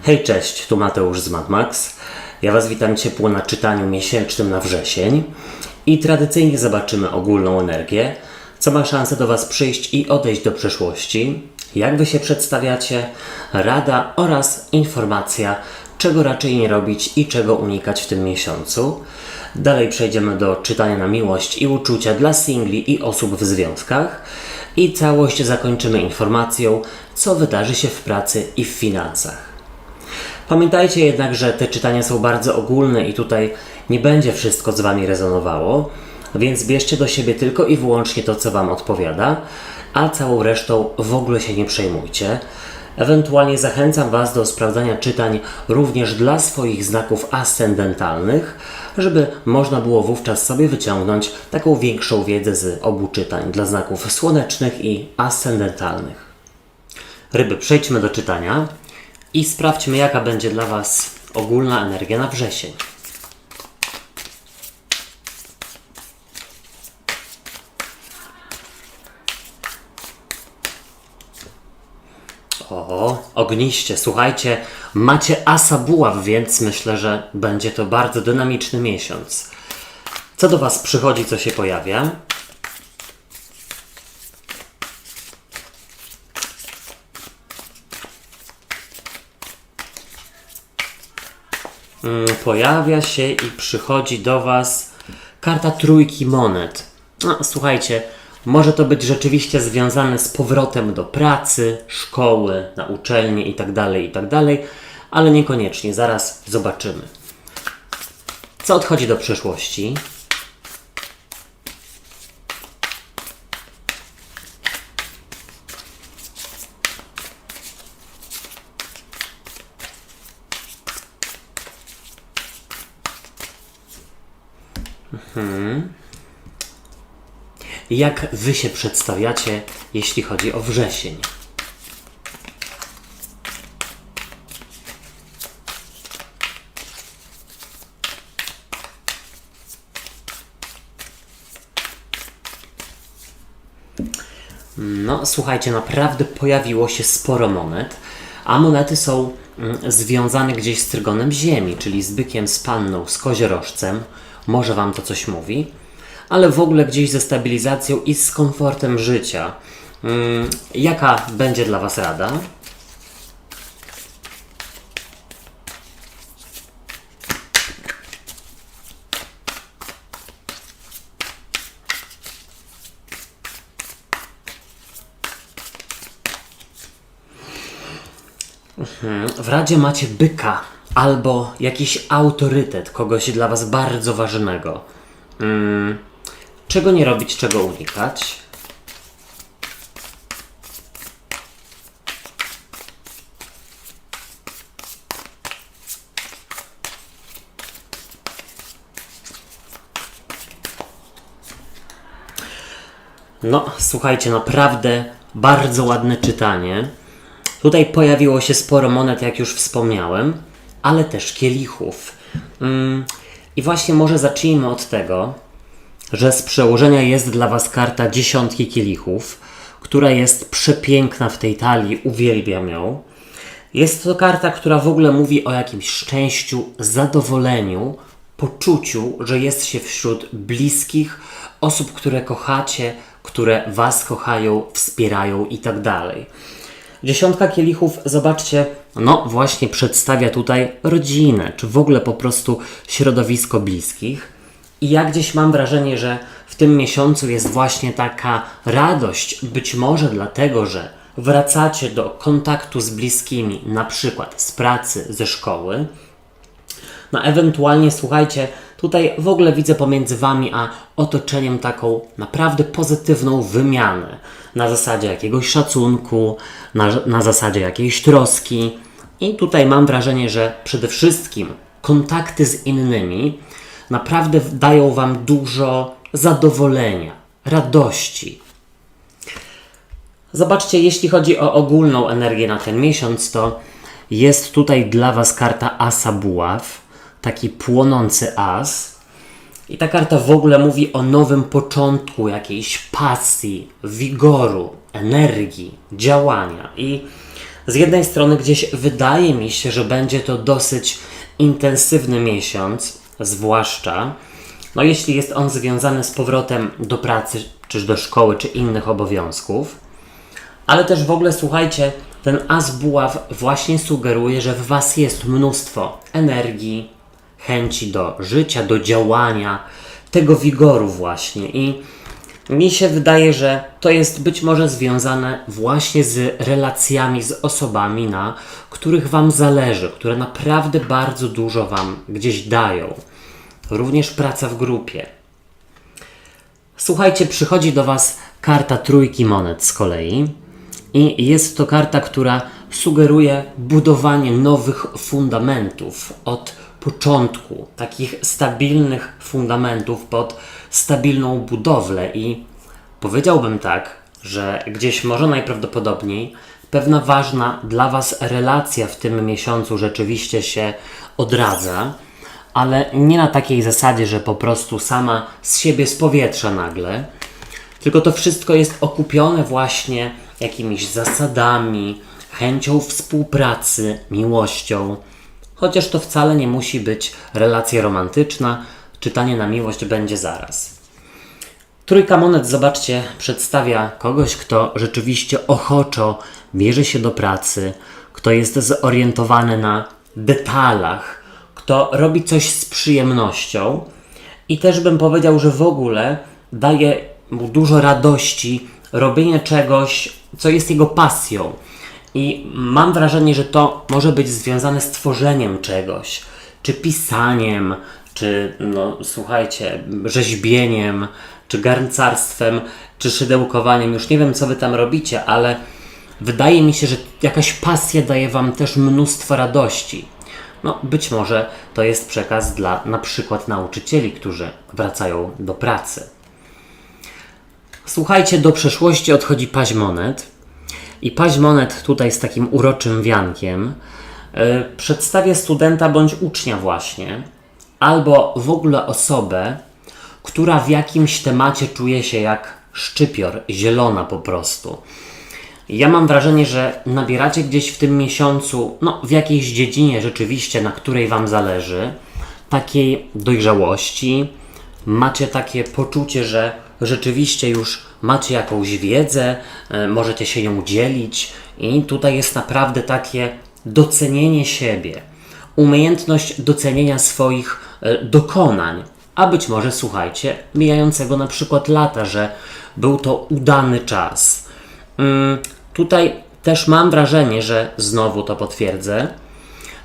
Hej, cześć, tu Mateusz z MadMax. Ja Was witam ciepło na czytaniu miesięcznym na wrzesień i tradycyjnie zobaczymy ogólną energię, co ma szansę do Was przyjść i odejść do przeszłości, jak Wy się przedstawiacie, rada oraz informacja, czego raczej nie robić i czego unikać w tym miesiącu. Dalej przejdziemy do czytania na miłość i uczucia dla singli i osób w związkach i całość zakończymy informacją, co wydarzy się w pracy i w finansach. Pamiętajcie jednak, że te czytania są bardzo ogólne i tutaj nie będzie wszystko z Wami rezonowało, więc bierzcie do siebie tylko i wyłącznie to, co Wam odpowiada, a całą resztą w ogóle się nie przejmujcie. Ewentualnie zachęcam Was do sprawdzania czytań również dla swoich znaków ascendentalnych, żeby można było wówczas sobie wyciągnąć taką większą wiedzę z obu czytań dla znaków słonecznych i ascendentalnych. Ryby, przejdźmy do czytania i sprawdźmy, jaka będzie dla Was ogólna energia na wrzesień. O, ogniście, słuchajcie, macie asa buław, więc myślę, że będzie to bardzo dynamiczny miesiąc. Co do Was przychodzi, co się pojawia? Pojawia się i przychodzi do Was karta trójki monet. No, słuchajcie, może to być rzeczywiście związane z powrotem do pracy, szkoły, na uczelnię itd., ale niekoniecznie. Zaraz zobaczymy. Co odchodzi do przyszłości? Jak Wy się przedstawiacie, jeśli chodzi o wrzesień? No, słuchajcie, naprawdę pojawiło się sporo monet, a monety są związane gdzieś z trygonem Ziemi, czyli z bykiem, z panną, z koziorożcem. Może Wam to coś mówi, ale w ogóle gdzieś ze stabilizacją i z komfortem życia. Jaka będzie dla Was rada? W radzie macie byka albo jakiś autorytet, kogoś dla Was bardzo ważnego. Czego nie robić, czego unikać? No, słuchajcie, naprawdę bardzo ładne czytanie. Tutaj pojawiło się sporo monet, jak już wspomniałem, ale też kielichów. I właśnie może zacznijmy od tego, że z przełożenia jest dla Was karta dziesiątki kielichów, która jest przepiękna w tej talii, uwielbiam ją. Jest to karta, która w ogóle mówi o jakimś szczęściu, zadowoleniu, poczuciu, że jest się wśród bliskich, osób, które kochacie, które Was kochają, wspierają itd. Dziesiątka kielichów, zobaczcie, no właśnie przedstawia tutaj rodzinę, czy w ogóle po prostu środowisko bliskich. I ja gdzieś mam wrażenie, że w tym miesiącu jest właśnie taka radość, być może dlatego, że wracacie do kontaktu z bliskimi, na przykład z pracy, ze szkoły. No ewentualnie, słuchajcie, tutaj w ogóle widzę pomiędzy Wami a otoczeniem taką naprawdę pozytywną wymianę. Na zasadzie jakiegoś szacunku, na zasadzie jakiejś troski. I tutaj mam wrażenie, że przede wszystkim kontakty z innymi naprawdę dają Wam dużo zadowolenia, radości. Zobaczcie, jeśli chodzi o ogólną energię na ten miesiąc, to jest tutaj dla Was karta asa buław, taki płonący as. I ta karta w ogóle mówi o nowym początku, jakiejś pasji, wigoru, energii, działania. I Z jednej strony gdzieś wydaje mi się, że będzie to dosyć intensywny miesiąc, zwłaszcza jeśli jest on związany z powrotem do pracy, czy do szkoły, czy innych obowiązków. Ale też w ogóle, słuchajcie, ten as buław właśnie sugeruje, że w Was jest mnóstwo energii, chęci do życia, do działania, tego wigoru właśnie. I mi się wydaje, że to jest być może związane właśnie z relacjami z osobami, na których Wam zależy, które naprawdę bardzo dużo Wam gdzieś dają. Również praca w grupie. Słuchajcie, przychodzi do Was karta trójki monet z kolei i jest to karta, która sugeruje budowanie nowych fundamentów od początku, takich stabilnych fundamentów pod stabilną budowlę i powiedziałbym tak, że gdzieś może najprawdopodobniej pewna ważna dla Was relacja w tym miesiącu rzeczywiście się odradza, ale nie na takiej zasadzie, że po prostu sama z siebie z powietrza nagle, tylko to wszystko jest okupione właśnie jakimiś zasadami, chęcią współpracy, miłością. Chociaż to wcale nie musi być relacja romantyczna, czytanie na miłość będzie zaraz. Trójka monet, zobaczcie, przedstawia kogoś, kto rzeczywiście ochoczo bierze się do pracy, kto jest zorientowany na detalach, kto robi coś z przyjemnością i też bym powiedział, że w ogóle daje mu dużo radości robienie czegoś, co jest jego pasją. I mam wrażenie, że to może być związane z tworzeniem czegoś, czy pisaniem, czy słuchajcie, rzeźbieniem, czy garncarstwem, czy szydełkowaniem. Już nie wiem, co Wy tam robicie, ale wydaje mi się, że jakaś pasja daje Wam też mnóstwo radości. Być może to jest przekaz dla na przykład nauczycieli, którzy wracają do pracy. Słuchajcie, do przeszłości odchodzi paź monet. I paź monet tutaj z takim uroczym wiankiem przedstawia studenta bądź ucznia właśnie, albo w ogóle osobę, która w jakimś temacie czuje się jak szczypior, zielona po prostu. Ja mam wrażenie, że nabieracie gdzieś w tym miesiącu, w jakiejś dziedzinie rzeczywiście, na której Wam zależy, takiej dojrzałości, macie takie poczucie, że rzeczywiście już macie jakąś wiedzę, możecie się nią dzielić i tutaj jest naprawdę takie docenienie siebie, umiejętność docenienia swoich dokonań, a być może, słuchajcie, mijającego na przykład lata, że był to udany czas. Tutaj też mam wrażenie, że znowu to potwierdzę,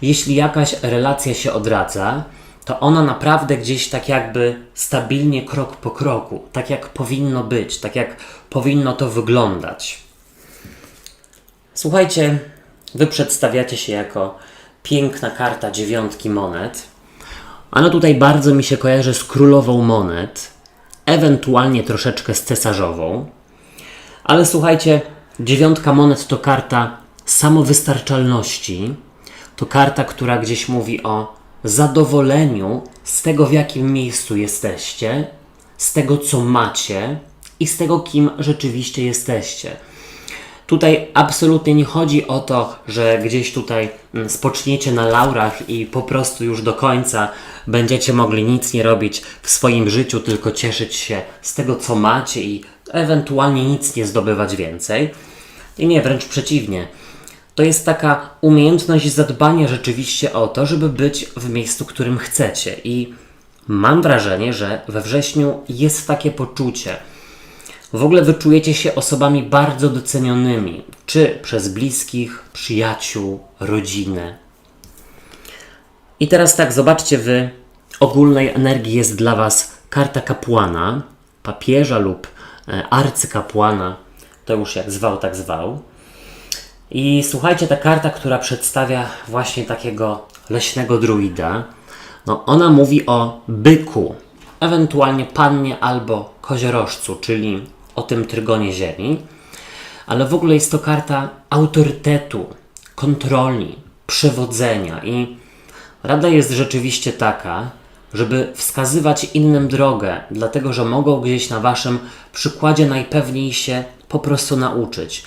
jeśli jakaś relacja się odradza, to ona naprawdę gdzieś tak jakby stabilnie, krok po kroku, tak jak powinno być, tak jak powinno to wyglądać. Słuchajcie, Wy przedstawiacie się jako piękna karta dziewiątki monet. Ona tutaj bardzo mi się kojarzy z królową monet, ewentualnie troszeczkę z cesarzową. Ale słuchajcie, dziewiątka monet to karta samowystarczalności, to karta, która gdzieś mówi o zadowoleniu z tego, w jakim miejscu jesteście, z tego, co macie i z tego, kim rzeczywiście jesteście. Tutaj absolutnie nie chodzi o to, że gdzieś tutaj spoczniecie na laurach i po prostu już do końca będziecie mogli nic nie robić w swoim życiu, tylko cieszyć się z tego, co macie i ewentualnie nic nie zdobywać więcej. I nie, wręcz przeciwnie. To jest taka umiejętność zadbania rzeczywiście o to, żeby być w miejscu, którym chcecie. I mam wrażenie, że we wrześniu jest takie poczucie. W ogóle wy czujecie się osobami bardzo docenionymi, czy przez bliskich, przyjaciół, rodzinę. I teraz tak, zobaczcie, w ogólnej energii jest dla Was karta kapłana, papieża lub arcykapłana, to już jak zwał, tak zwał. I słuchajcie, ta karta, która przedstawia właśnie takiego leśnego druida, ona mówi o byku, ewentualnie pannie albo koziorożcu, czyli o tym trygonie ziemi, ale w ogóle jest to karta autorytetu, kontroli, przewodzenia i rada jest rzeczywiście taka, żeby wskazywać innym drogę, dlatego że mogą gdzieś na Waszym przykładzie najpewniej się po prostu nauczyć.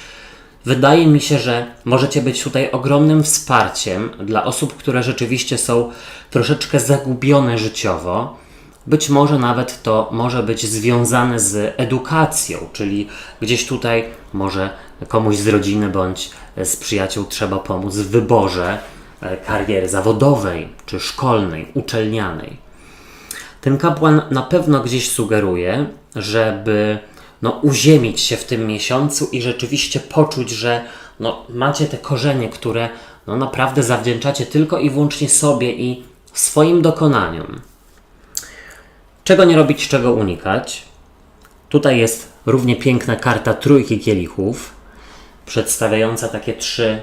Wydaje mi się, że możecie być tutaj ogromnym wsparciem dla osób, które rzeczywiście są troszeczkę zagubione życiowo. Być może nawet to może być związane z edukacją, czyli gdzieś tutaj może komuś z rodziny bądź z przyjaciół trzeba pomóc w wyborze kariery zawodowej, czy szkolnej, uczelnianej. Ten kapłan na pewno gdzieś sugeruje, żeby uziemić się w tym miesiącu i rzeczywiście poczuć, że macie te korzenie, które naprawdę zawdzięczacie tylko i wyłącznie sobie i swoim dokonaniom. Czego nie robić, czego unikać? Tutaj jest równie piękna karta trójki kielichów, przedstawiająca takie 3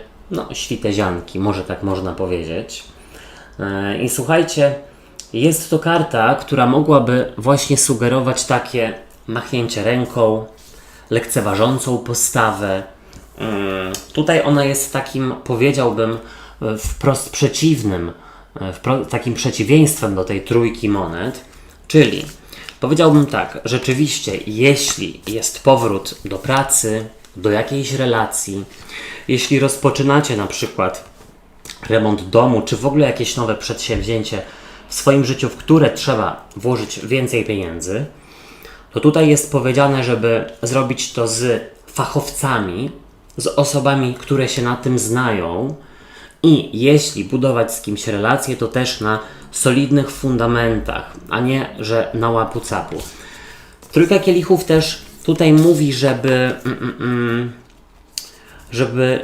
świtezianki, może tak można powiedzieć. I słuchajcie, jest to karta, która mogłaby właśnie sugerować takie machnięcie ręką, lekceważącą postawę. Tutaj ona jest takim, powiedziałbym, wprost przeciwnym, takim przeciwieństwem do tej trójki monet, czyli powiedziałbym tak, rzeczywiście, jeśli jest powrót do pracy, do jakiejś relacji, jeśli rozpoczynacie na przykład remont domu, czy w ogóle jakieś nowe przedsięwzięcie w swoim życiu, w które trzeba włożyć więcej pieniędzy, to tutaj jest powiedziane, żeby zrobić to z fachowcami, z osobami, które się na tym znają i jeśli budować z kimś relacje, to też na solidnych fundamentach, a nie, że na łapu-capu. Trójka kielichów też tutaj mówi, żeby,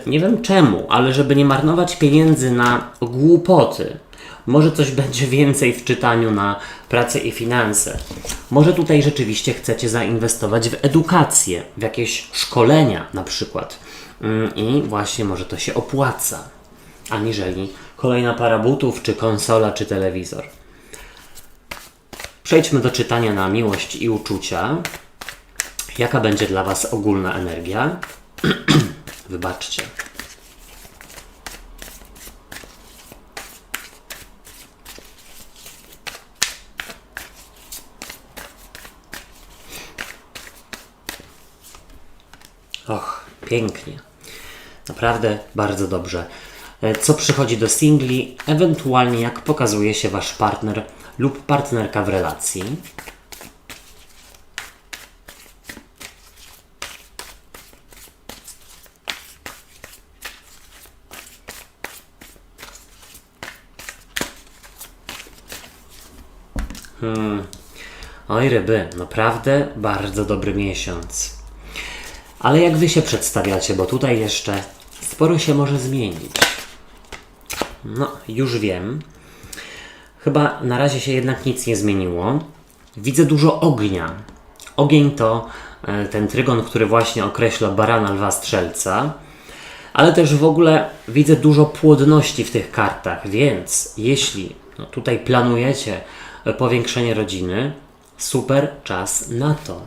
nie wiem czemu, ale żeby nie marnować pieniędzy na głupoty. Może coś będzie więcej w czytaniu na pracę i finanse. Może tutaj rzeczywiście chcecie zainwestować w edukację, w jakieś szkolenia na przykład. I właśnie może to się opłaca, aniżeli kolejna para butów, czy konsola, czy telewizor. Przejdźmy do czytania na miłość i uczucia. Jaka będzie dla Was ogólna energia? Wybaczcie. Och, pięknie. Naprawdę bardzo dobrze. Co przychodzi do singli, ewentualnie jak pokazuje się Wasz partner lub partnerka w relacji. Oj ryby, naprawdę bardzo dobry miesiąc. Ale jak Wy się przedstawiacie, bo tutaj jeszcze sporo się może zmienić. Już wiem. Chyba na razie się jednak nic nie zmieniło. Widzę dużo ognia. Ogień to ten trygon, który właśnie określa barana, lwa, strzelca. Ale też w ogóle widzę dużo płodności w tych kartach, więc jeśli tutaj planujecie powiększenie rodziny, super czas na to.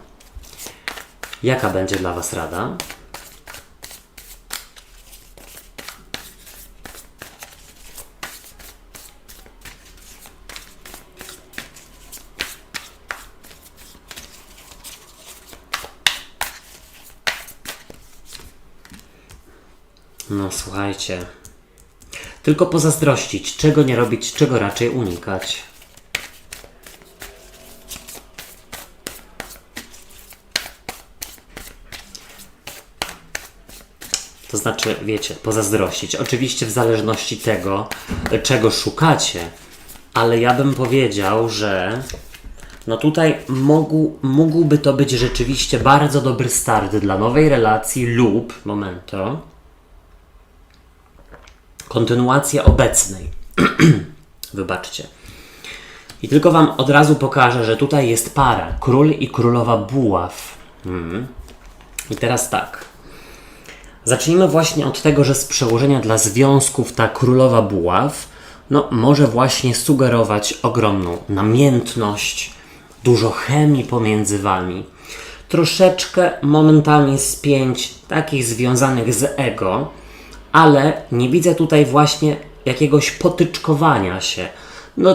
Jaka będzie dla Was rada? Słuchajcie. Tylko pozazdrościć, czego nie robić, czego raczej unikać. To znaczy, wiecie, pozazdrościć. Oczywiście w zależności tego, czego szukacie, ale ja bym powiedział, że tutaj mógłby to być rzeczywiście bardzo dobry start dla nowej relacji lub, kontynuacja obecnej. Wybaczcie. I tylko Wam od razu pokażę, że tutaj jest para. Król i królowa buław. I teraz tak. Zacznijmy właśnie od tego, że z przełożenia dla związków ta królowa buław może właśnie sugerować ogromną namiętność, dużo chemii pomiędzy Wami. Troszeczkę momentami spięć takich związanych z ego, ale nie widzę tutaj właśnie jakiegoś potyczkowania się.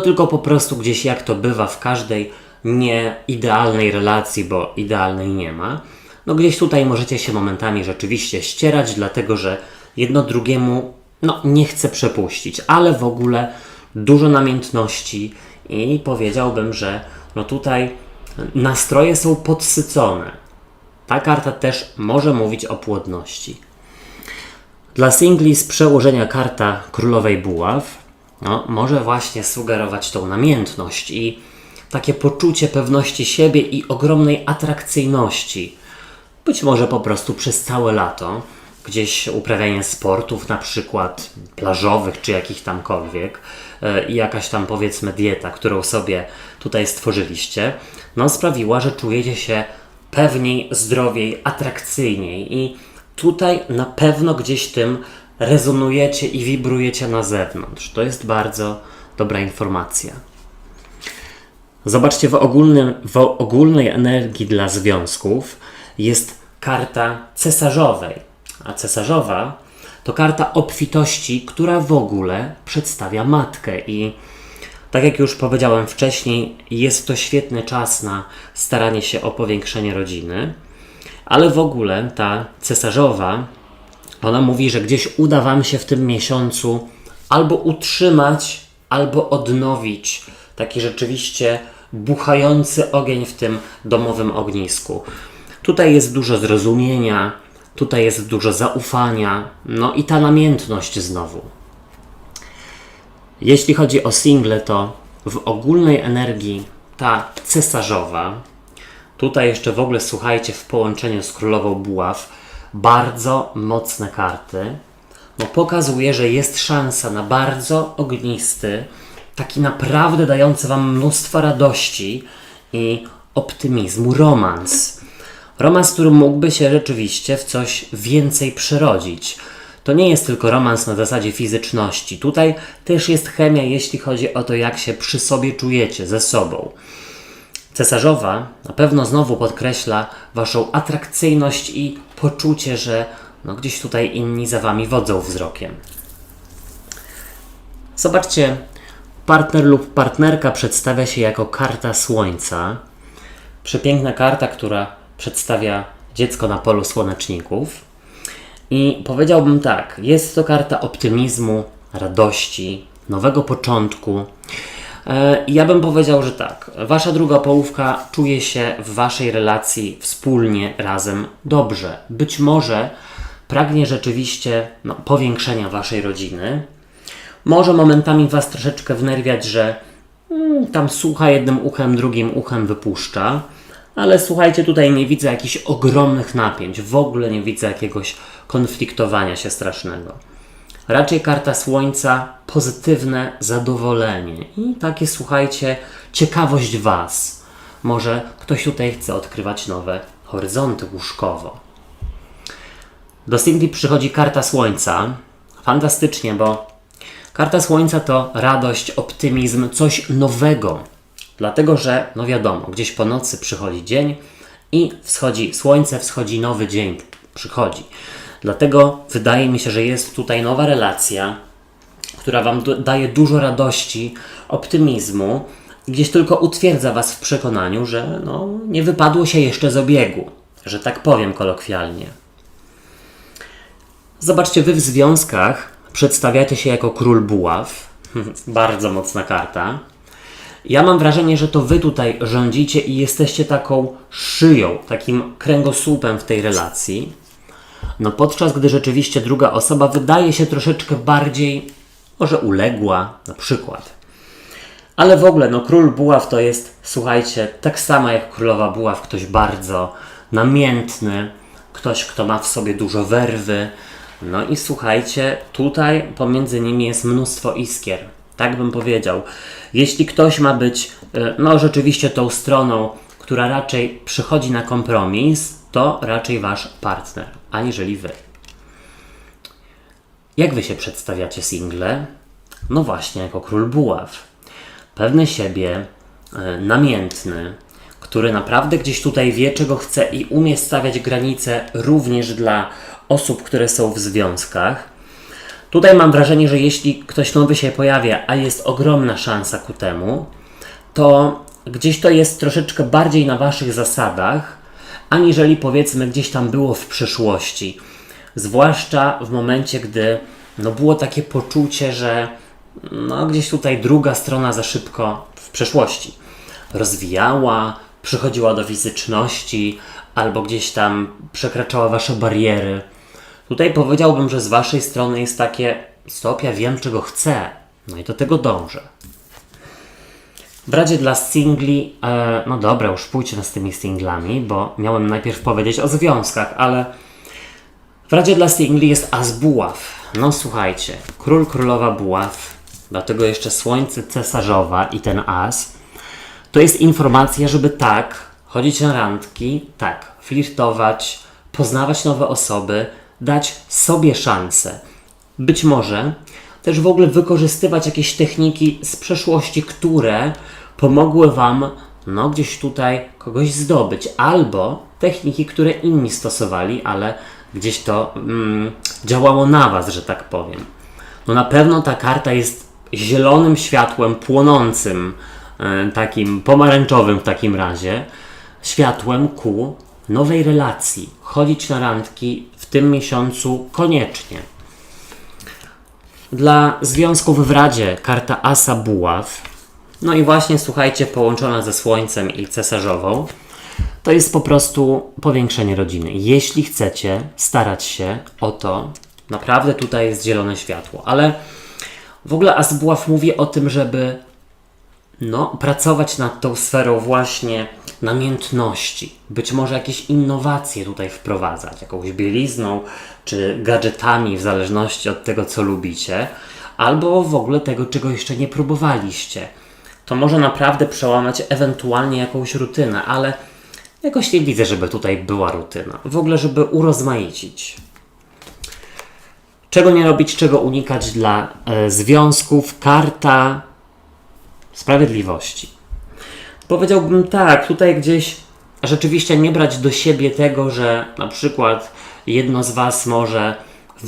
Tylko po prostu gdzieś, jak to bywa w każdej nieidealnej relacji, bo idealnej nie ma, no gdzieś tutaj możecie się momentami rzeczywiście ścierać, dlatego że jedno drugiemu nie chce przepuścić, ale w ogóle dużo namiętności i powiedziałbym, że tutaj nastroje są podsycone. Ta karta też może mówić o płodności. Dla singli z przełożenia karta Królowej Buław może właśnie sugerować tą namiętność i takie poczucie pewności siebie i ogromnej atrakcyjności. Być może po prostu przez całe lato, gdzieś uprawianie sportów, na przykład plażowych czy jakichś tamkolwiek i jakaś tam powiedzmy dieta, którą sobie tutaj stworzyliście, sprawiła, że czujecie się pewniej, zdrowiej, atrakcyjniej i tutaj na pewno gdzieś tym rezonujecie i wibrujecie na zewnątrz. To jest bardzo dobra informacja. Zobaczcie, w ogólnej energii dla związków jest karta cesarzowej. A cesarzowa to karta obfitości, która w ogóle przedstawia matkę. I tak jak już powiedziałem wcześniej, jest to świetny czas na staranie się o powiększenie rodziny. Ale w ogóle ta cesarzowa, ona mówi, że gdzieś uda Wam się w tym miesiącu albo utrzymać, albo odnowić taki rzeczywiście buchający ogień w tym domowym ognisku. Tutaj jest dużo zrozumienia, tutaj jest dużo zaufania, i ta namiętność znowu. Jeśli chodzi o single, to w ogólnej energii ta cesarzowa, tutaj jeszcze w ogóle słuchajcie, w połączeniu z Królową Buław, bardzo mocne karty, pokazuje, że jest szansa na bardzo ognisty, taki naprawdę dający Wam mnóstwo radości i optymizmu romans. Romans, który mógłby się rzeczywiście w coś więcej przerodzić. To nie jest tylko romans na zasadzie fizyczności. Tutaj też jest chemia, jeśli chodzi o to, jak się przy sobie czujecie, ze sobą. Cesarzowa na pewno znowu podkreśla Waszą atrakcyjność i poczucie, że gdzieś tutaj inni za Wami wodzą wzrokiem. Zobaczcie, partner lub partnerka przedstawia się jako karta Słońca. Przepiękna karta, która przedstawia dziecko na polu słoneczników. I powiedziałbym tak, jest to karta optymizmu, radości, nowego początku. Ja bym powiedział, że tak, Wasza druga połówka czuje się w Waszej relacji wspólnie, razem dobrze. Być może pragnie rzeczywiście powiększenia Waszej rodziny. Może momentami Was troszeczkę wnerwiać, że tam słucha jednym uchem, drugim uchem wypuszcza. Ale słuchajcie, tutaj nie widzę jakichś ogromnych napięć. W ogóle nie widzę jakiegoś konfliktowania się strasznego. Raczej karta Słońca, pozytywne zadowolenie i takie, słuchajcie, ciekawość Was. Może ktoś tutaj chce odkrywać nowe horyzonty łóżkowo. Do singli przychodzi karta Słońca. Fantastycznie, bo karta Słońca to radość, optymizm, coś nowego. Dlatego, że, wiadomo, gdzieś po nocy przychodzi dzień i wschodzi słońce, wschodzi nowy dzień, przychodzi. Dlatego wydaje mi się, że jest tutaj nowa relacja, która Wam daje dużo radości, optymizmu i gdzieś tylko utwierdza Was w przekonaniu, że nie wypadło się jeszcze z obiegu, że tak powiem kolokwialnie. Zobaczcie, Wy w związkach przedstawiacie się jako król buław. Bardzo mocna karta. Ja mam wrażenie, że to Wy tutaj rządzicie i jesteście taką szyją, takim kręgosłupem w tej relacji. Podczas gdy rzeczywiście druga osoba wydaje się troszeczkę bardziej, może uległa, na przykład. Ale w ogóle, król buław to jest, słuchajcie, tak samo jak królowa buław, ktoś bardzo namiętny, ktoś, kto ma w sobie dużo werwy. I słuchajcie, tutaj pomiędzy nimi jest mnóstwo iskier. Tak bym powiedział. Jeśli ktoś ma być, rzeczywiście tą stroną, która raczej przychodzi na kompromis, to raczej Wasz partner, aniżeli Wy. Jak Wy się przedstawiacie single? Właśnie, jako król buław. Pewny siebie, namiętny, który naprawdę gdzieś tutaj wie, czego chce i umie stawiać granice również dla osób, które są w związkach. Tutaj mam wrażenie, że jeśli ktoś nowy się pojawia, a jest ogromna szansa ku temu, to gdzieś to jest troszeczkę bardziej na Waszych zasadach aniżeli powiedzmy gdzieś tam było w przeszłości. Zwłaszcza w momencie, gdy no, było takie poczucie, że no, gdzieś tutaj druga strona za szybko w przeszłości rozwijała, przychodziła do fizyczności albo gdzieś tam przekraczała wasze bariery. Tutaj powiedziałbym, że z waszej strony jest takie stop, ja wiem czego chcę, no i do tego dążę. W razie dla singli, no dobra, już pójdźmy z tymi singlami, bo miałem najpierw powiedzieć o związkach, ale w razie dla singli jest as buław. No słuchajcie, król, królowa buław, dlatego jeszcze słońce cesarzowa i ten as, to jest informacja, żeby tak, chodzić na randki, tak, flirtować, poznawać nowe osoby, dać sobie szansę. Być może też w ogóle wykorzystywać jakieś techniki z przeszłości, które pomogły wam no gdzieś tutaj kogoś zdobyć, albo techniki, które inni stosowali, ale gdzieś to działało na was, że tak powiem. No na pewno ta karta jest zielonym światłem płonącym, takim pomarańczowym w takim razie, światłem ku nowej relacji. Chodzić na randki w tym miesiącu koniecznie. Dla związków w Radzie karta Asa Buław, no i właśnie słuchajcie, połączona ze Słońcem i Cesarzową, to jest po prostu powiększenie rodziny. Jeśli chcecie starać się o to, naprawdę tutaj jest zielone światło, ale w ogóle As Buław mówi o tym, żeby no, pracować nad tą sferą właśnie namiętności. Być może jakieś innowacje tutaj wprowadzać, jakąś bielizną czy gadżetami, w zależności od tego, co lubicie, albo w ogóle tego, czego jeszcze nie próbowaliście. To może naprawdę przełamać ewentualnie jakąś rutynę, ale jakoś nie widzę, żeby tutaj była rutyna. W ogóle, żeby urozmaicić. Czego nie robić, czego unikać dla związków? Karta sprawiedliwości. Powiedziałbym tak, tutaj gdzieś rzeczywiście nie brać do siebie tego, że na przykład jedno z was może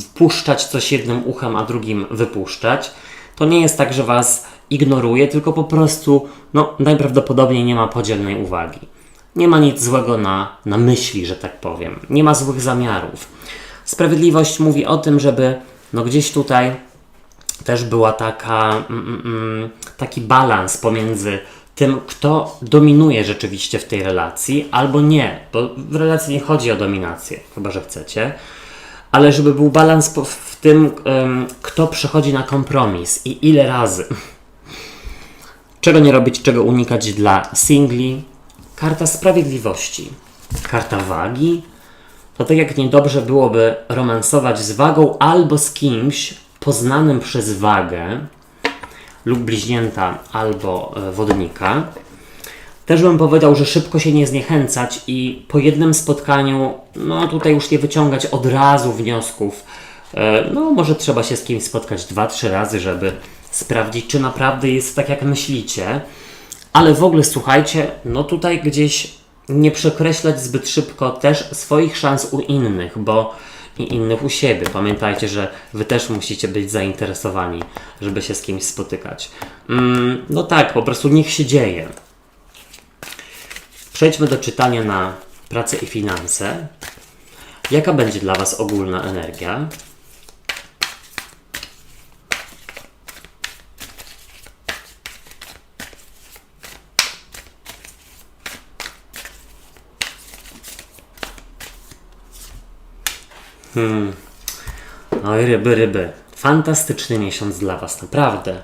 wpuszczać coś jednym uchem, a drugim wypuszczać. To nie jest tak, że was ignoruje, tylko po prostu no, najprawdopodobniej nie ma podzielnej uwagi. Nie ma nic złego na myśli, że tak powiem. Nie ma złych zamiarów. Sprawiedliwość mówi o tym, żeby no, gdzieś tutaj też była taki balans pomiędzy tym, kto dominuje rzeczywiście w tej relacji, albo nie, bo w relacji nie chodzi o dominację, chyba że chcecie, ale żeby był balans w tym, kto przychodzi na kompromis i ile razy. Czego nie robić, czego unikać dla singli. Karta sprawiedliwości. Karta wagi. To tak jak niedobrze byłoby romansować z wagą albo z kimś poznanym przez wagę lub bliźnięta albo wodnika. Też bym powiedział, że szybko się nie zniechęcać i po jednym spotkaniu, no tutaj już nie wyciągać od razu wniosków. No może trzeba się z kimś spotkać 2-3 razy, żeby sprawdzić, czy naprawdę jest tak, jak myślicie. Ale w ogóle słuchajcie, no tutaj gdzieś nie przekreślać zbyt szybko też swoich szans u innych, bo i innych u siebie. Pamiętajcie, że wy też musicie być zainteresowani, żeby się z kimś spotykać. No tak, po prostu niech się dzieje. Przejdźmy do czytania na pracę i finanse. Jaka będzie dla was ogólna energia? Oj, ryby. Fantastyczny miesiąc dla was, naprawdę.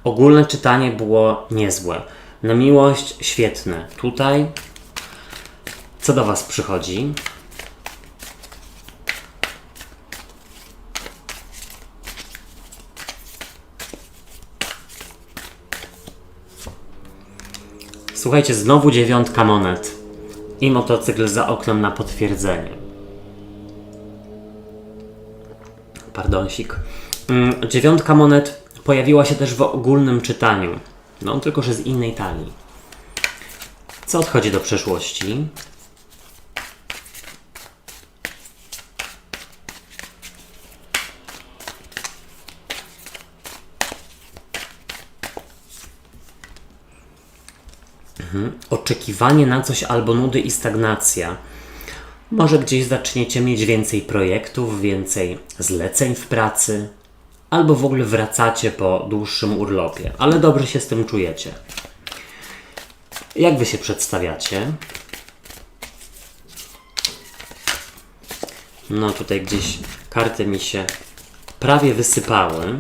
Ogólne czytanie było niezłe. Na miłość świetne. Tutaj co do was przychodzi? Słuchajcie, znowu 9 monet i motocykl za oknem na potwierdzenie. Pardonsik. 9 monet pojawiła się też w ogólnym czytaniu. No, tylko że z innej talii. Co odchodzi do przeszłości? Oczekiwanie na coś albo nudy i stagnacja. Może gdzieś zaczniecie mieć więcej projektów, więcej zleceń w pracy, albo w ogóle wracacie po dłuższym urlopie, ale dobrze się z tym czujecie. Jak wy się przedstawiacie? No tutaj gdzieś karty mi się prawie wysypały.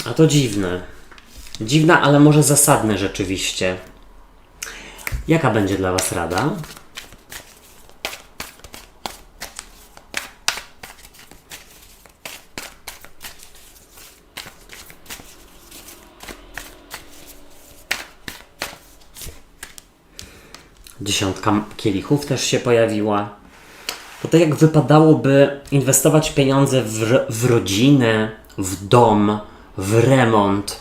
A to dziwne. Dziwne, ale może zasadne rzeczywiście. Jaka będzie dla was rada? Dziesiątka kielichów też się pojawiła. To tak jak wypadałoby inwestować pieniądze w rodzinę, w dom, w remont,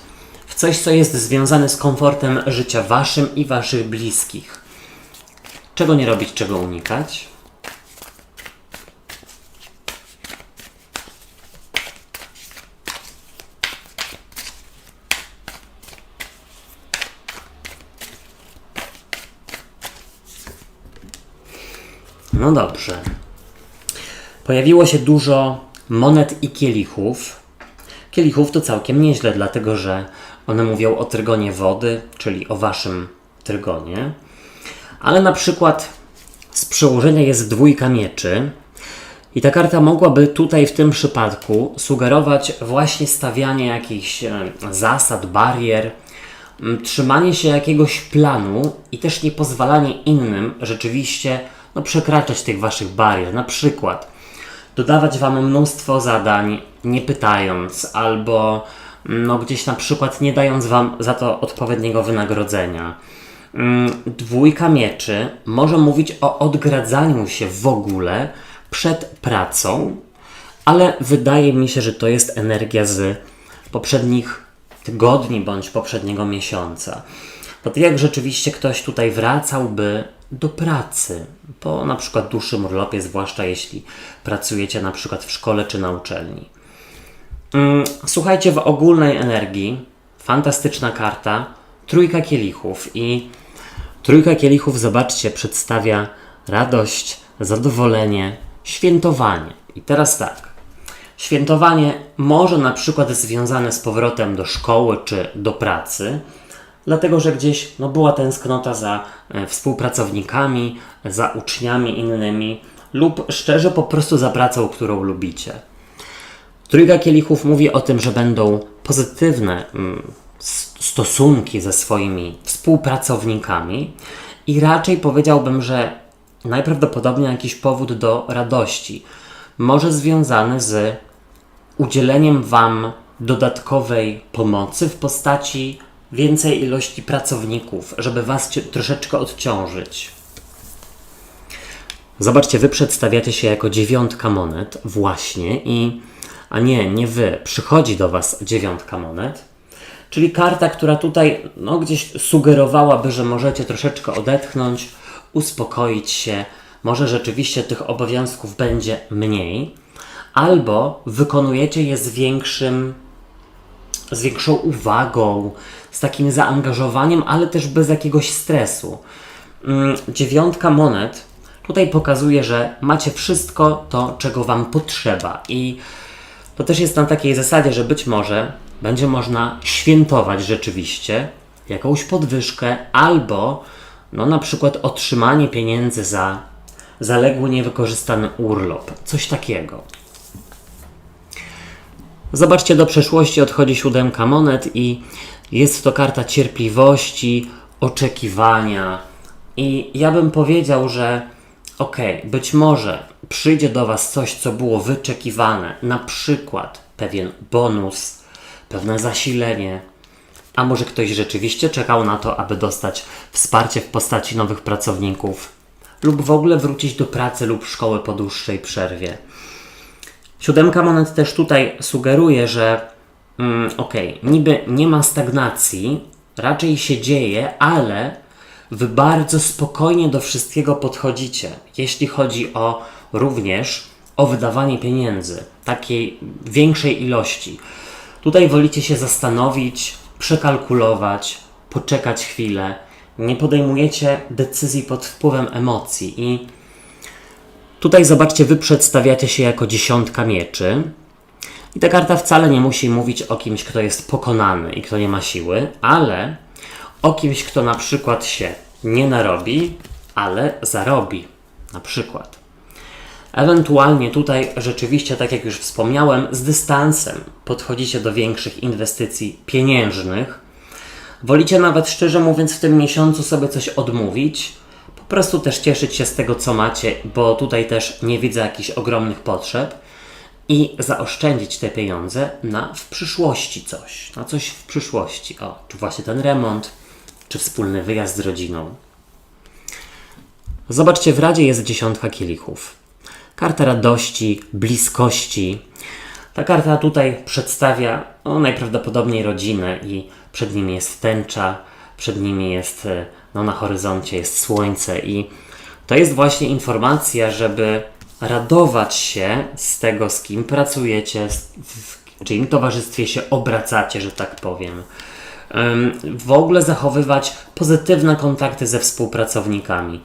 w coś, co jest związane z komfortem życia waszym i waszych bliskich. Czego nie robić, czego unikać? No dobrze. Pojawiło się dużo monet i kielichów. Kielichów to całkiem nieźle, dlatego że one mówią o trygonie wody, czyli o waszym trygonie. Ale na przykład z przełożenia jest dwójka mieczy i ta karta mogłaby tutaj w tym przypadku sugerować właśnie stawianie jakichś zasad, barier, trzymanie się jakiegoś planu i też nie pozwalanie innym rzeczywiście przekraczać tych waszych barier. Na przykład dodawać wam mnóstwo zadań, nie pytając, albo gdzieś na przykład nie dając wam za to odpowiedniego wynagrodzenia. Dwójka mieczy może mówić o odgradzaniu się w ogóle przed pracą, ale wydaje mi się, że to jest energia z poprzednich tygodni bądź poprzedniego miesiąca. To tak jak rzeczywiście ktoś tutaj wracałby do pracy po na przykład dłuższym urlopie, zwłaszcza jeśli pracujecie na przykład w szkole czy na uczelni. Słuchajcie, w ogólnej energii fantastyczna karta, trójka kielichów i trójka kielichów, zobaczcie, przedstawia radość, zadowolenie, świętowanie. I teraz tak, świętowanie może na przykład związane z powrotem do szkoły czy do pracy, dlatego że gdzieś była tęsknota za współpracownikami, za uczniami innymi lub szczerze po prostu za pracą, którą lubicie. Trójka kielichów mówi o tym, że będą pozytywne stosunki ze swoimi współpracownikami i raczej powiedziałbym, że najprawdopodobniej jakiś powód do radości, może związany z udzieleniem wam dodatkowej pomocy w postaci więcej ilości pracowników, żeby was troszeczkę odciążyć. Zobaczcie, wy przedstawiacie się jako dziewiątka monet właśnie a nie wy, przychodzi do was dziewiątka monet, czyli karta, która tutaj gdzieś sugerowałaby, że możecie troszeczkę odetchnąć, uspokoić się, może rzeczywiście tych obowiązków będzie mniej, albo wykonujecie je z większą uwagą, z takim zaangażowaniem, ale też bez jakiegoś stresu. Dziewiątka monet tutaj pokazuje, że macie wszystko to, czego wam potrzeba i to też jest na takiej zasadzie, że być może będzie można świętować rzeczywiście jakąś podwyżkę albo na przykład otrzymanie pieniędzy za zaległy, niewykorzystany urlop. Coś takiego. Zobaczcie, do przeszłości odchodzi siódemka monet i jest to karta cierpliwości, oczekiwania i ja bym powiedział, że być może przyjdzie do was coś, co było wyczekiwane, na przykład pewien bonus, pewne zasilenie, a może ktoś rzeczywiście czekał na to, aby dostać wsparcie w postaci nowych pracowników lub w ogóle wrócić do pracy lub szkoły po dłuższej przerwie. Siódemka monet też tutaj sugeruje, że niby nie ma stagnacji, raczej się dzieje, ale wy bardzo spokojnie do wszystkiego podchodzicie, jeśli chodzi również o wydawanie pieniędzy, takiej większej ilości. Tutaj wolicie się zastanowić, przekalkulować, poczekać chwilę. Nie podejmujecie decyzji pod wpływem emocji i tutaj zobaczcie, wy przedstawiacie się jako 10 mieczy i ta karta wcale nie musi mówić o kimś, kto jest pokonany i kto nie ma siły, ale o kimś, kto na przykład się nie narobi, ale zarobi. Na przykład. Ewentualnie tutaj rzeczywiście, tak jak już wspomniałem, z dystansem podchodzicie do większych inwestycji pieniężnych. Wolicie nawet, szczerze mówiąc, w tym miesiącu sobie coś odmówić, po prostu też cieszyć się z tego, co macie, bo tutaj też nie widzę jakichś ogromnych potrzeb i zaoszczędzić te pieniądze na w przyszłości coś, na coś w przyszłości. O, czy właśnie ten remont, czy wspólny wyjazd z rodziną. Zobaczcie, w Radzie jest 10 kielichów. Karta radości, bliskości. Ta karta tutaj przedstawia najprawdopodobniej rodzinę i przed nimi jest tęcza, przed nimi jest, na horyzoncie jest słońce i to jest właśnie informacja, żeby radować się z tego, z kim pracujecie, w czyim towarzystwie się obracacie, że tak powiem. W ogóle zachowywać pozytywne kontakty ze współpracownikami.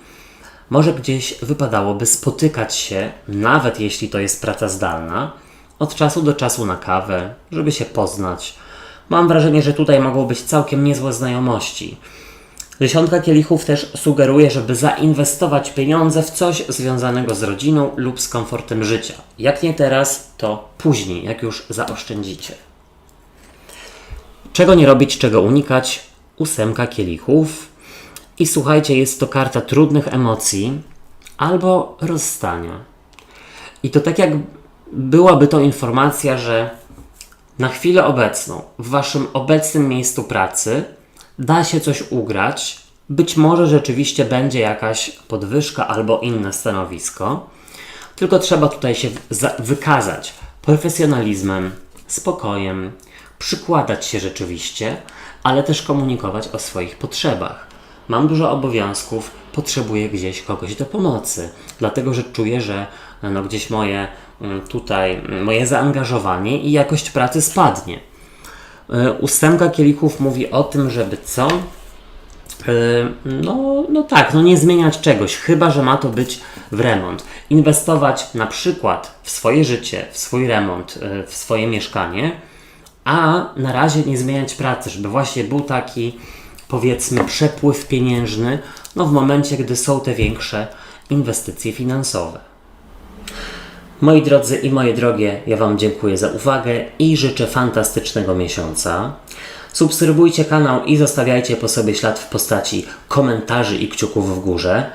Może gdzieś wypadałoby spotykać się, nawet jeśli to jest praca zdalna, od czasu do czasu na kawę, żeby się poznać. Mam wrażenie, że tutaj mogą być całkiem niezłe znajomości. 10 kielichów też sugeruje, żeby zainwestować pieniądze w coś związanego z rodziną lub z komfortem życia. Jak nie teraz, to później, jak już zaoszczędzicie. Czego nie robić, czego unikać? 8 kielichów. I słuchajcie, jest to karta trudnych emocji albo rozstania. I to tak jak byłaby to informacja, że na chwilę obecną, w waszym obecnym miejscu pracy da się coś ugrać. Być może rzeczywiście będzie jakaś podwyżka albo inne stanowisko. Tylko trzeba tutaj się wykazać profesjonalizmem, spokojem, przykładać się rzeczywiście, ale też komunikować o swoich potrzebach. Mam dużo obowiązków, potrzebuję gdzieś kogoś do pomocy, dlatego że czuję, że gdzieś moje zaangażowanie i jakość pracy spadnie. 8 kielichów mówi o tym, żeby co? Nie zmieniać czegoś, chyba że ma to być w remont. Inwestować na przykład w swoje życie, w swój remont, w swoje mieszkanie, a na razie nie zmieniać pracy, żeby właśnie był taki, powiedzmy, przepływ pieniężny, w momencie, gdy są te większe inwestycje finansowe. Moi drodzy i moje drogie, ja Wam dziękuję za uwagę i życzę fantastycznego miesiąca. Subskrybujcie kanał i zostawiajcie po sobie ślad w postaci komentarzy i kciuków w górze,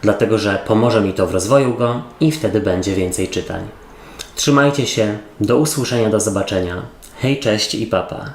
dlatego że pomoże mi to w rozwoju go i wtedy będzie więcej czytań. Trzymajcie się, do usłyszenia, do zobaczenia. Hej, cześć i papa.